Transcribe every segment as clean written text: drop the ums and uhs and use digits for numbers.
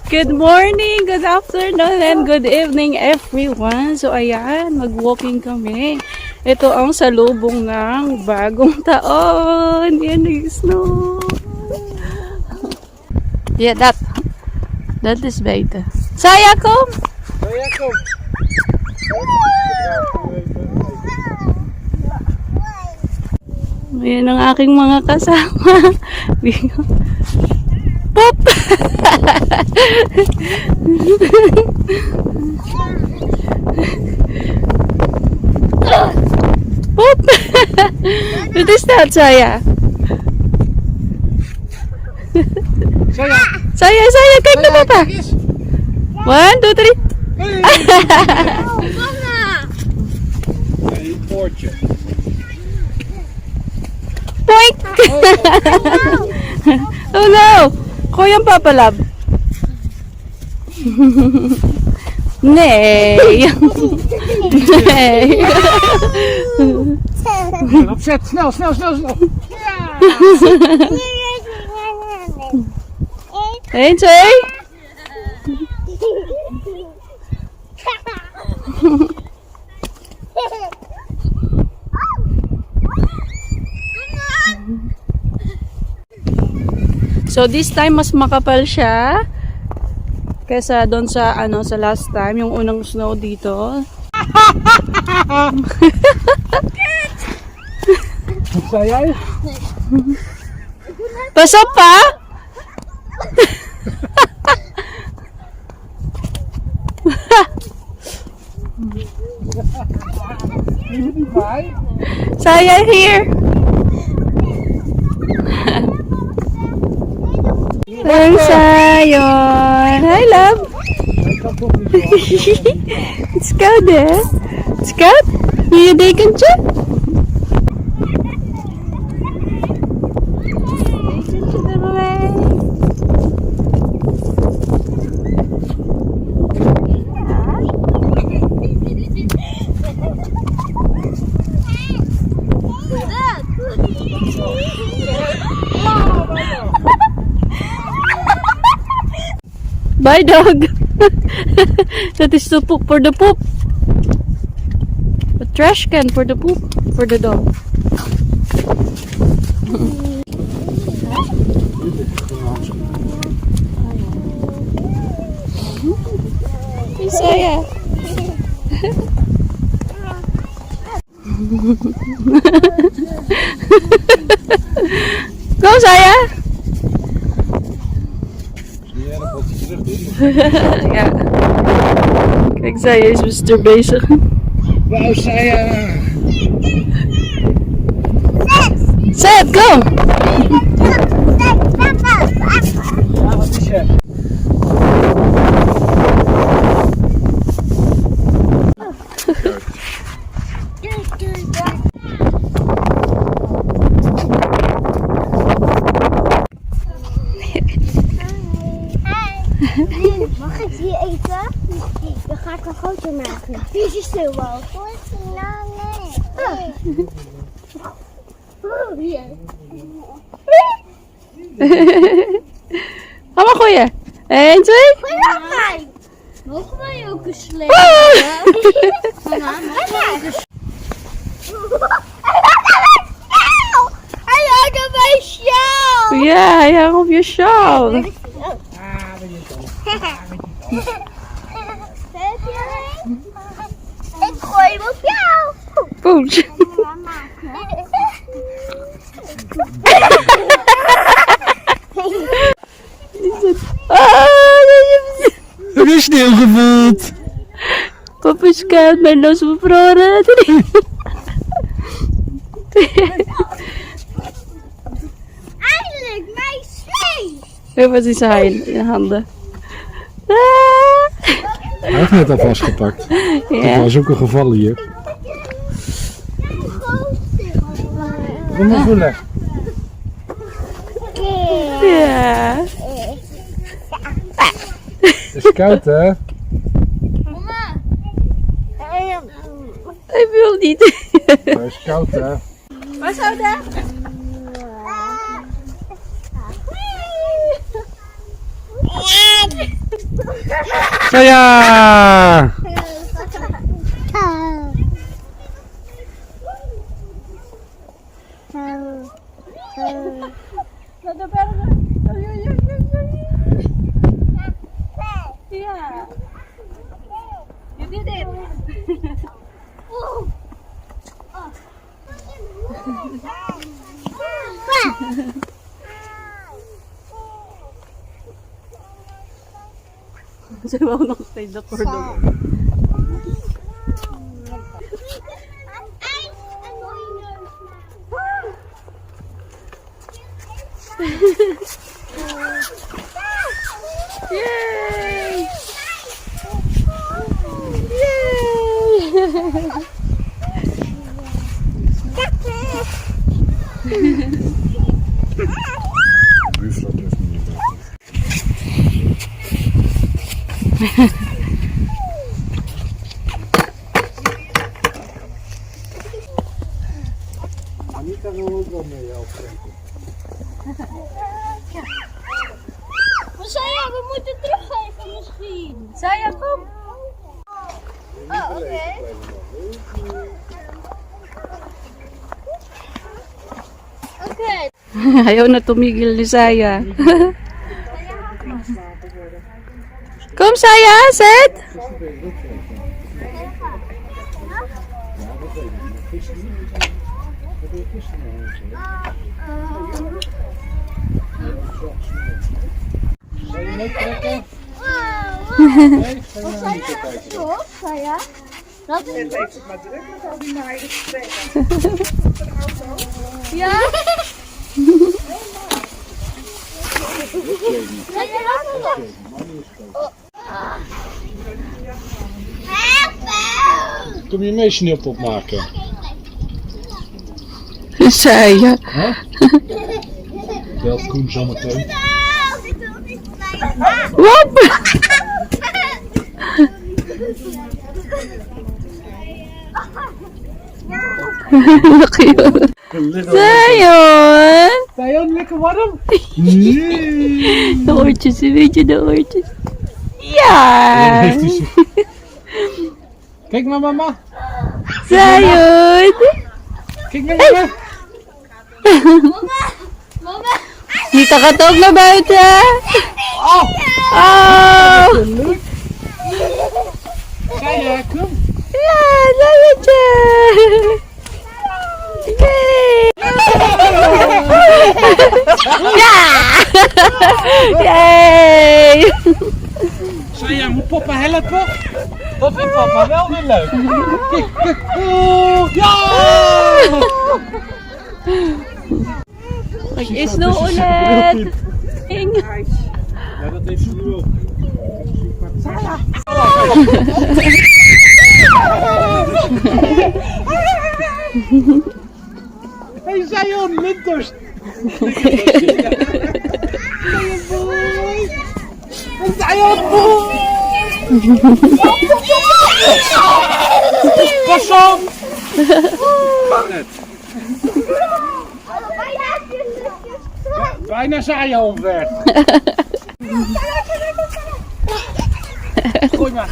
Good morning, good afternoon, and good evening everyone. So ayan, mag-walking kami. Ito ang salubong ng bagong taon. Yan yung snow. Yeah, that is better. Saya kom! Saya kom! Ayan ang aking mga kasama. Pop! Pop! What is that, Saya? Saya, kijk naar papa. 1, 2, 3. Poink! Oh no! Gooi hem, Papa Lab. Nee. Nee. Opzet, snel. Ja. 1, 2. So this time mas makapal siya kaysa doon sa sa last time, yung unang snow dito. Saya? Pasok pa? Saya here. Ang sayon. Hi, love. It's koud, hè? It's koud? Wil je dekentje? Dekentje erbij. Bye, dog. That is the poop for the poop. A trash can for the poop for the dog. Saya. Go, Saya. Ja. Kijk, zij is bestuur bezig. Wauw, Saya! Zet, go! Ja, wat is je? Mag ik hier eten? Dan ga ik een foto maken. Hier is je stil wel. Hier. Ga maar gooien. 1, 2. Mogen wij ook een slee? Hij hangt op mijn sjaal! Ja, hij hangt op je sjaal. Ik gooi hem op jou. Poes. Heb je sneeuw gevoeld? Papa is koud, mijn neus bevroren. Eindelijk mijn slee. Heel wat is hij in handen. Hij heeft net al vastgepakt. Ja. Er was ook een geval hier. Kom maar voelen. Ja. Het is koud, hè? Mama. Hij wil niet. Het is koud, hè? Waar zou dat? Ja. Saya! Yeah. You did it. Saya mau nag-stay the cordon. Yay! Yay! Buurvrouw durft niet meer. Anita wil ook wel mee helpen. Maar Saya, we moeten teruggeven misschien. Saya, kom! Oh, oké. Oké. Ayaw na tumigil ni Saya. Kom Saya, sit! Zou je meetrekken? Wow. Nee, ga je nou niet kijken. Toch, Saya? Dat is Het heeft het maar druk met al die meiden spelen. Ja? Saya, help Kom je mee sneeuwpop maken? Saya. Belt Koen zometeen. Wop! Laki yun. Sayon! Sayon, lekker warm? Nee. De oortjes, een beetje de oortjes. Ja! Kijk naar mama. Sayon! Kijk naar mama. Mama. Niet te gaat ook naar buiten. Oh, Oh! leuk. Saya, kom. Ja, Sayonje! Yay! Ja! Yay! Saya, moet papa helpen? Dat vindt papa wel weer leuk. Kijk. Oh, ja! Mag is nog ulit. Ing. Ja, dat heeft ze nu ook. Hey Sayon, Linters! Sayon, boy! Pas op! Vang het! Bijna Sayon weg. Gooi maar.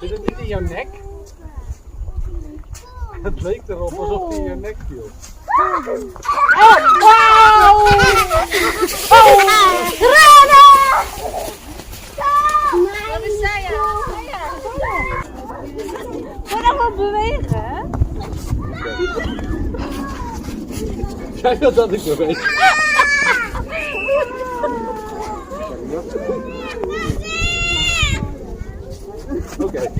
Zit het niet in jouw nek? Het leek erop alsof hij in je nek viel. Wat is Saya? Ga dan maar bewegen, hè? Jij wilt dat ik beweeg. Oké.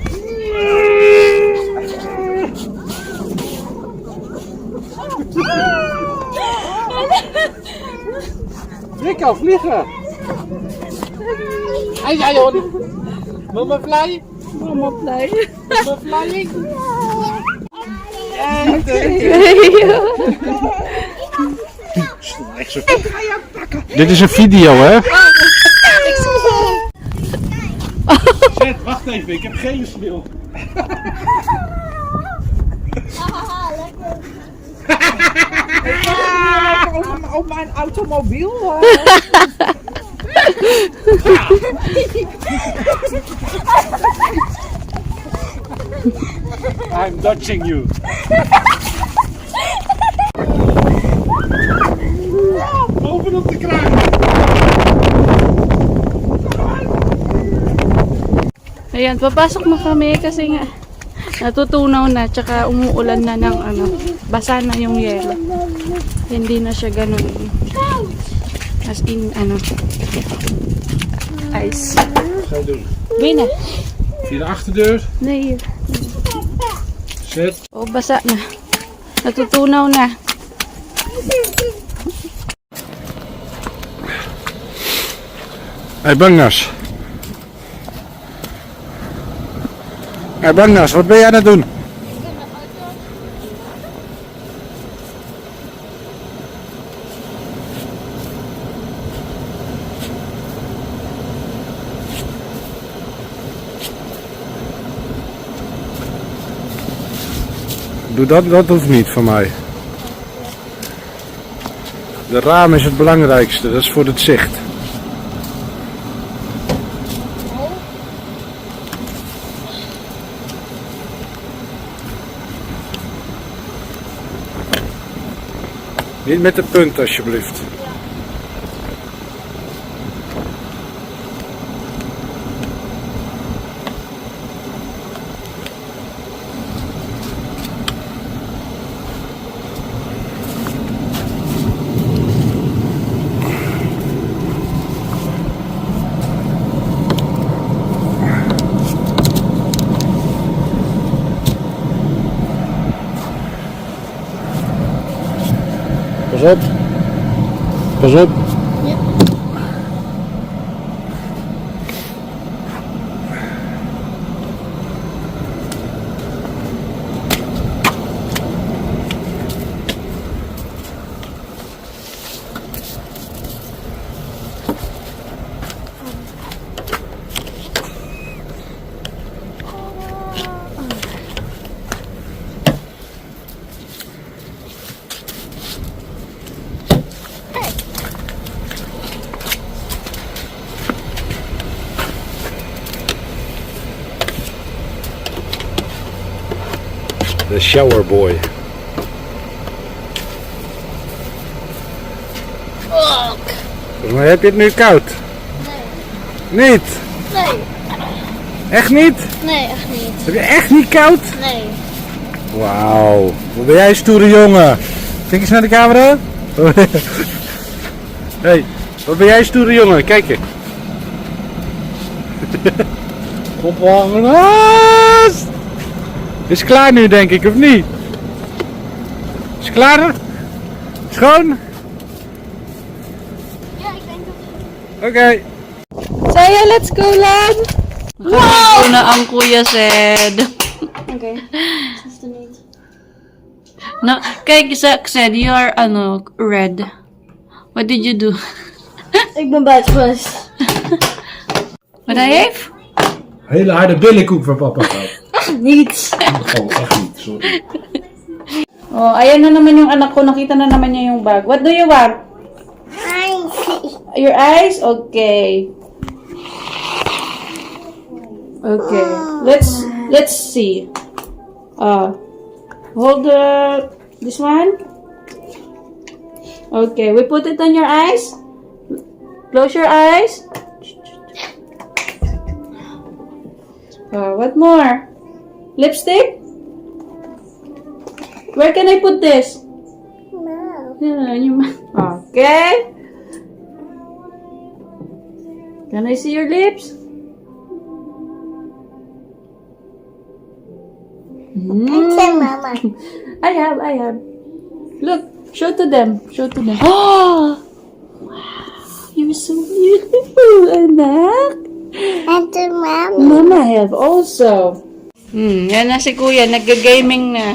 Ik kan vliegen. Hey Sayon. Mama fly. Mama blij. Mama flying. Dit is een video, hè? Zet, wacht even, ik heb gele sneeuw. Op mijn automobiel. I'm dodging you. Bovenop de kraag. Ayan, papasok na kami kasi nga natutunaw na tsaka umuulan na ng basa na yung yelo. Hindi na siya ganun. As in, ice. Zo doen. Binnen. Via de achterdeur. Nee, hier. Zet. Oh, basa na. Natutunaw na. Hey Bangas. Hey Bangas, wat ben jij aan het doen? Doe dat hoeft niet van mij. De raam is het belangrijkste, dat is voor het zicht. Niet met de punt alsjeblieft. Pas op. Pas op. Ja. De shower boy. Volgens mij heb je het nu koud. Nee. Niet? Nee. Echt niet? Nee, echt niet. Heb je echt niet koud? Nee. Wauw. Wat ben jij een stoere jongen. Kijk eens naar de camera. Hey, wat ben jij een stoere jongen. Kijk eens. Opwarmen. Is het klaar nu denk ik, of niet? Is het klaar? Schoon? Ja, ik denk dat... Oké. Saya, let's go lang! Wow! Na ang kuya said. Oké. Dat is er niet. No, kijk, Zach said, you are, red. What did you do? Ik ben buiten geweest. Wat hij heeft? Hele harde billenkoek van papa gehad. Niet. Oh, echt niet, sorry. Oh, ayan na naman yung anak ko. Nakita na naman niya yung bag. What do you want? Your eyes? Okay. Okay. Let's see. Hold this one. Okay, we put it on your eyes. Close your eyes. What more? Lipstick? Where can I put this? No. Yeah, okay. Can I see your lips? Ik zeg mama. I have. Look, show to them. Oh! Wow, you're so beautiful, anak. En de mama. Mama have also. Yan na si kuya, nagga-gaming na.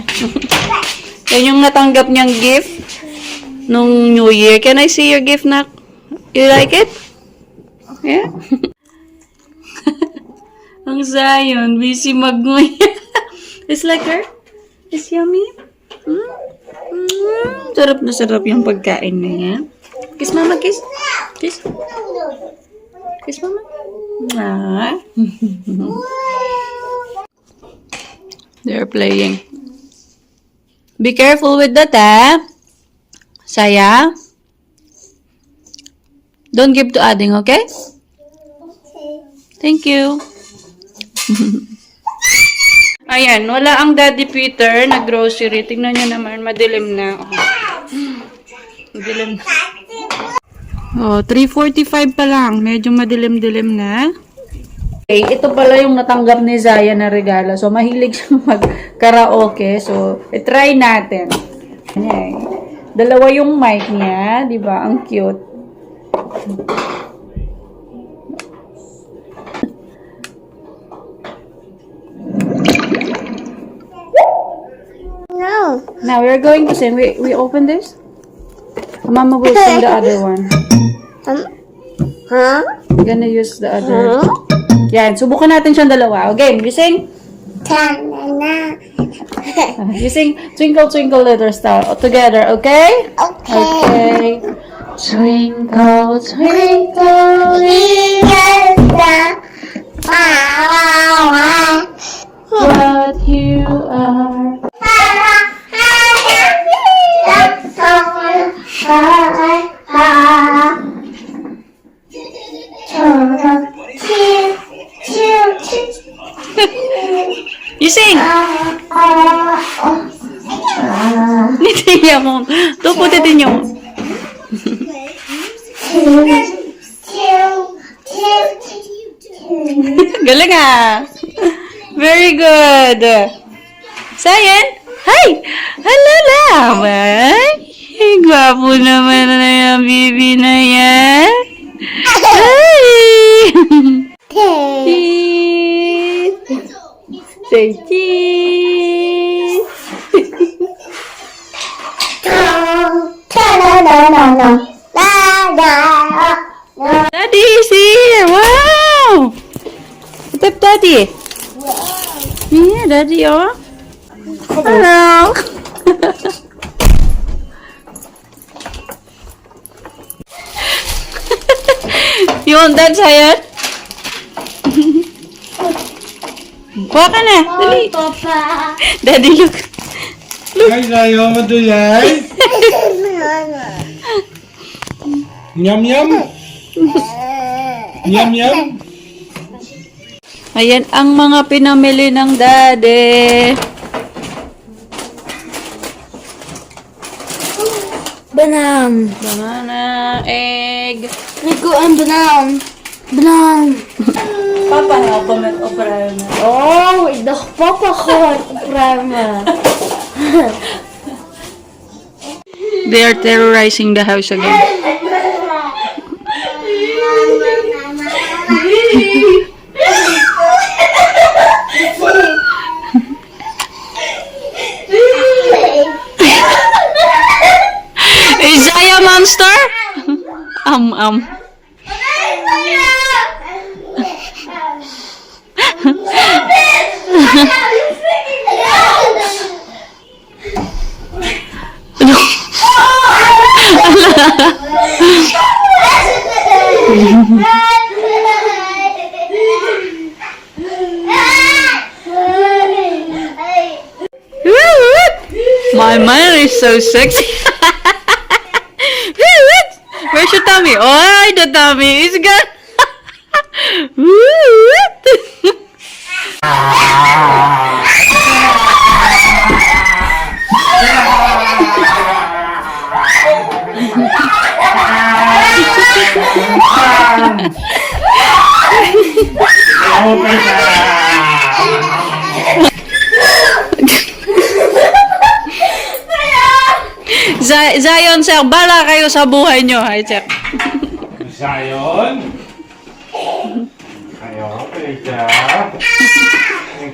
Yan yung natanggap niyang gift nung New Year. Can I see your gift, nak? You like it? Yeah? Ang Ang Zion, busy magmoy. It's like her? It's yummy? Sarap na sarap yung pagkain na yan. Kiss mama, kiss. Kiss. Kiss mama. Ah. They're playing. Be careful with that, eh? Saya? Don't give to adding, okay? Thank you. Ayan, wala ang Daddy Peter na grocery. Tingnan nyo naman, madilim na. Oh. Madilim na. Oh, 3:45 pa lang. Medyo madilim-dilim na. Okay, ito pala yung natanggap ni Zaya na regalo. So, mahilig siya mag-karaoke. So, try natin. Ayan. Dalawa yung mic niya. Diba? Ang cute. No. Now, we're going to sing. We open this? Mama will sing the other one. Huh? We're gonna use the other. Yan, subukan natin siyang dalawa. Okay, you sing? Ta-na-na. You sing Twinkle Twinkle Little Star together, okay? Okay. Twinkle Twinkle Little star. what you are. You sing! Nitiya mo. Ito po titin nyo. Galing ah. Very good. Sayan. Hi! Halala. Ay, gwapo naman na yung bibi na yan. Hi! Cheese! Say cheese! Daddy is here! Wow! What's up, Daddy? Yeah, Daddy, oh. Hello! You want that, Sayan? Kuha ka na. Dali. Papa. Daddy, look. Kijk Zion, wat doe jij? Yum yum. Yum yum. Ayan ang mga pinamili ng Daddy. Banana, egg. Nico and banaan. Papa, help me opruimen. Oh, ik dacht papa gewoon opruimen. They are terrorizing the house again. Is Zaya monster? My man is so sexy. Where's your tummy? Oh, the tummy is gone. Zion, sir, bala kayo sa buhay nyo. Hi, sir. Zion. Kayo, Peter.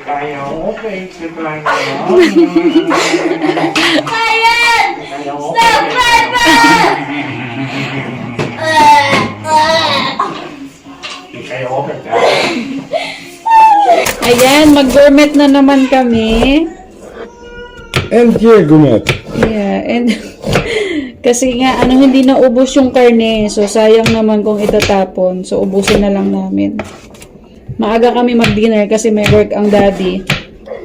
Kayo, Peter. Kayo, Peter. Ayan, mag-gourmet na naman kami. En keer gourmet. Yeah, and kasi nga, hindi na ubos yung karne. So, sayang naman kung itatapon. So, ubusin na lang namin. Maaga kami mag-dinner kasi may work ang daddy.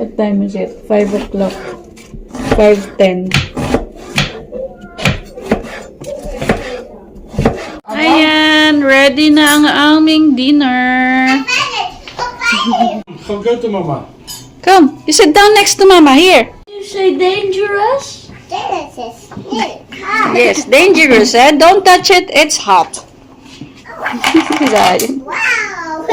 What time is it? 5 o'clock. 5:10. Ayan, ready na ang aming dinner. Go to mama. Come, you sit down next to Mama. Here. You say dangerous? Genesis. Yes, dangerous, eh? Don't touch it, it's hot. Right. Wow.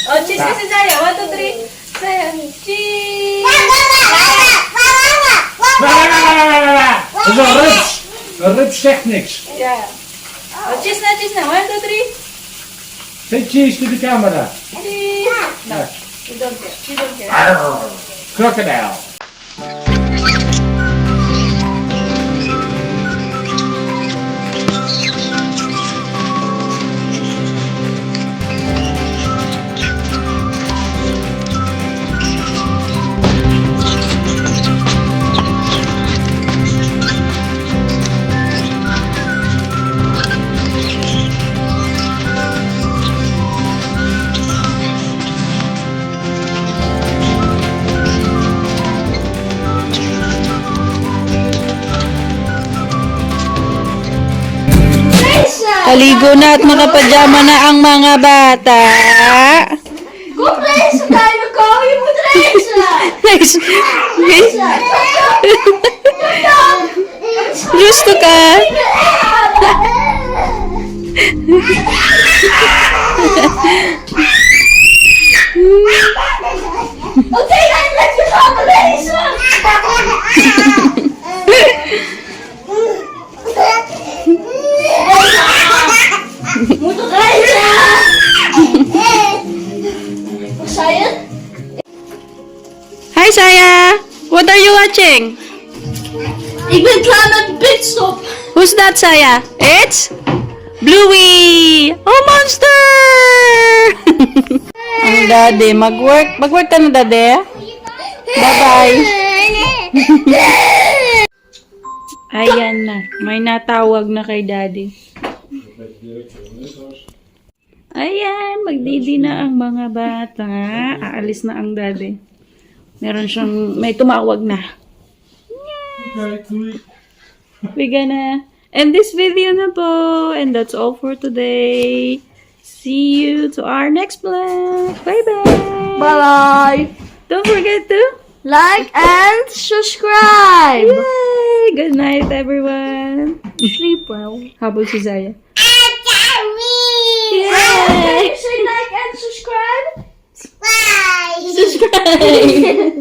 Oh, cheese kasi Zaya. 1, 2, 3. Zaya, cheese. Dat is een rups. Een rups zegt niks. Yeah. Oh, cheese na. 1, 2, 3. Say cheese to the camera. Cheese. No, you don't care. You don't care. Crocodile. Paligo na at nakapajama na ang mga bata. Kom lezen, kleine Ko. Je moet lezen. Nice. Gusto ka? Oké, dan let je gaan we lezen. Moet lezen. Wat zei je? Hi, Saya. What are you watching? Ik ben klaar met pitstop. Who's that, Saya? It's Bluey! Oh, monster! Ang daddy, mag-work. Mag-work ka na, daddy. Bye-bye. Ayan na. May natawag na kay daddy. Ayan, magdidi na ang mga bata. Aalis na ang daddy. May tumawag na. Okay, doei. We're gonna end this video na po. And that's all for today. See you to our next vlog. Bye-bye. Bye. Don't forget to Like and subscribe. Yay! Good night, everyone. Sleep well. How about you, Zaya? Yay! Can you say like and subscribe? Subscribe!